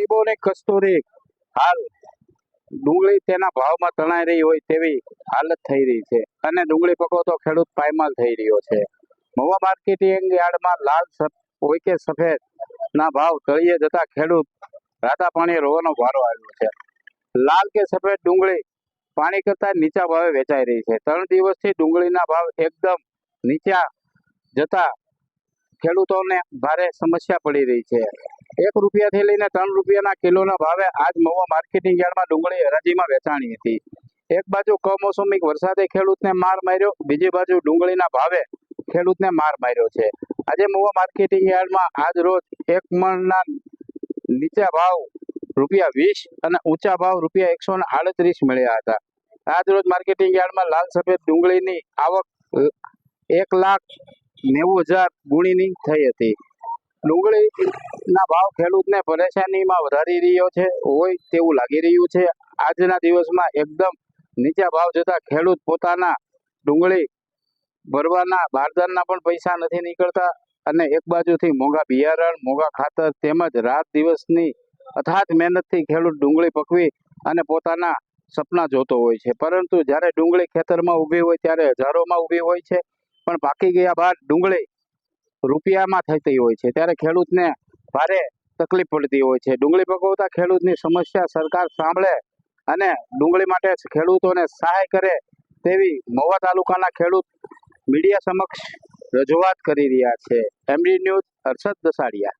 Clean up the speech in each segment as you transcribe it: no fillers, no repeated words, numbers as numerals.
ગરીબોની કસ્તુરી હાલ ડુંગળી તેના ભાવમાં તણાઈ રહી હોય તેવી હાલત થઈ રહી છે અને ડુંગળી પકવતો ખેડૂત પાયમાલ થઈ રહ્યો છે। મહુવા માર્કેટિંગ યાર્ડમાં લાલ હોય કે સફેદ ના ભાવ તળિયે જતા ખેડૂત રાતા પાણીએ રોવાનો વારો આવ્યો છે। લાલ કે સફેદ ડુંગળી પાણી કરતા નીચા ભાવે વેચાઈ રહી છે। 3 દિવસથી ડુંગળીના ભાવ એકદમ નીચા જતા ખેડૂતોને ભારે સમસ્યા પડી રહી છે। 1 રૂપિયાથી લઈને 3 રૂપિયાના કિલોના ભાવે આજ મહુવા માર્કેટિંગ યાર્ડમાં ડુંગળી હરાજીમાં વેચાણી હતી। એક બાજુ કમોસમી વરસાદે ખેડૂતને માર માર્યો, બીજી બાજુ ડુંગળીના ભાવે ખેડૂતને માર માર્યો છે। આજે મહુવા માર્કેટિંગ યાર્ડમાં આજ રોજ એક મણના નીચા ભાવ ₹20 અને ઊંચા ભાવ ₹138 મળ્યા હતા। આજ રોજ માર્કેટિંગ યાર્ડમાં લાલ સફેદ ડુંગળીની આવક 1,90,000 ગુણીની થઈ હતી। ડુંગળીના ભાવ ખેડૂતને પરેશાનીમાં વધારી રહ્યો છે હોય તેવું લાગી રહ્યું છે। આજના દિવસમાં એકદમ નીચા ભાવ જતા ખેડૂત પોતાના ડુંગળી ભરવાના બારદાનના પણ પૈસા નથી નીકળતા અને એક બાજુથી મોંઘા બિયારણ, મોંઘા ખાતર તેમજ રાત દિવસની અથાગ મહેનતથી ખેડૂત ડુંગળી પકવી અને પોતાના સપના જોતો હોય છે, પરંતુ જ્યારે ડુંગળી ખેતરમાં ઊભી હોય ત્યારે હજારોમાં ઊભી હોય છે, પણ પાકી ગયા બાદ ડુંગળી રૂપિયામાં થતી હોય છે ત્યારે ખેડૂતને ભારે તકલીફ પડતી હોય છે। ડુંગળી પકવતા ખેડૂતની સમસ્યા સરકાર સાંભળે અને ડુંગળી માટે ખેડૂતોને સહાય કરે તેવી મહુવા તાલુકાના ખેડૂત મીડિયા સમક્ષ રજૂઆત કરી રહ્યા છે। MD news Harshad Dasadiya.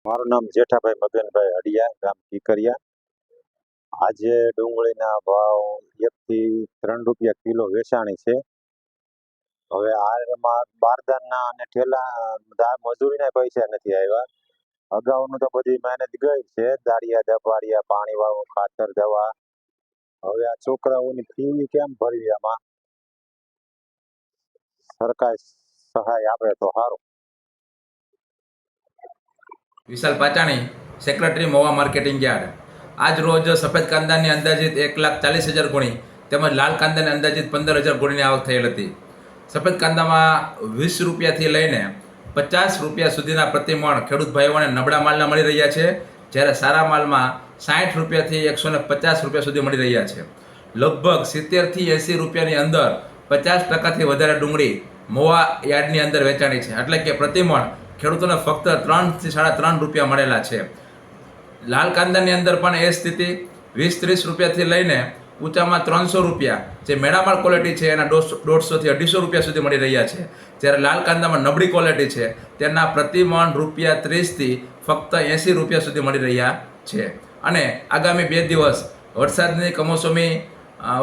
મારું નામ જેઠાભાઈ મગનભાઈ હડિયા, ગામ ટીકરિયા। આજે ડુંગળીના ભાવ 1 થી 3 રૂપિયા કિલો વેચાણી છે। હવે આમાં બારદાનના અને ઠેલા મજૂરીના પૈસા નથી આવ્યા। અગાઉનું તો બધી મહેનત ગઈ છે, દાળિયા દબાડિયા, પાણી વાળું, ખાતર, દવા। હવે આ છોકરાઓની ફી કેમ ભરવી? આમાં સરકાર સહાય આપે તો સારું। વિશાલ Pachani, secretary Mahuva marketing yard. આજ રોજ સફેદ કાંદાની અંદાજિત 1,40,000 ગુણી તેમજ લાલ કાંદાની અંદાજિત 15,000 ગુણીની આવક થયેલ હતી। સફેદ કાંદામાં 20 રૂપિયાથી લઈને 50 રૂપિયા સુધીના પ્રતિ મણ ખેડૂત ભાઈઓને નબળા માલના મળી રહ્યા છે, જ્યારે સારા માલમાં 60 રૂપિયાથી 150 રૂપિયા સુધી મળી રહ્યા છે। લગભગ 70થી 80 રૂપિયાની અંદર 50%થી વધારે ડુંગળી મહુવા યાર્ડની અંદર વેચાણી છે, એટલે કે પ્રતિ મણ ખેડૂતોને ફક્ત 3 થી 3.5 રૂપિયા મળેલા છે। લાલ કાંદાની અંદર પણ એ સ્થિતિ 20-30 રૂપિયાથી લઈને ઊંચામાં 300 રૂપિયા જે મેળામાળ ક્વોલિટી છે એના 150 થી 250 રૂપિયા સુધી મળી રહ્યા છે, જ્યારે લાલ કાંદામાં નબળી ક્વોલિટી છે તેના પ્રતિ મણ ₹30 થી ફક્ત 80 રૂપિયા સુધી મળી રહ્યા છે। અને આગામી 2 દિવસ વરસાદની કમોસમી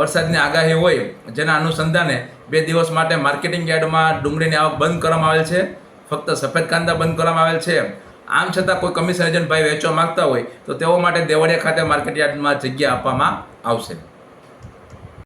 વરસાદની આગાહી હોય જેના અનુસંધાને 2 દિવસ માટે માર્કેટિંગ યાર્ડમાં ડુંગળીની આવક બંધ કરવામાં આવેલ છે, ફક્ત સફેદ કાંદા બંધ કરવામાં આવેલ છે। આમ છતાં કોઈ કમિશન એજન્ટ ભાઈ વેચવા માંગતા હોય તો તેઓ માટે દેવળિયા ખાતે માર્કેટ યાર્ડમાં જગ્યા આપવામાં આવશે।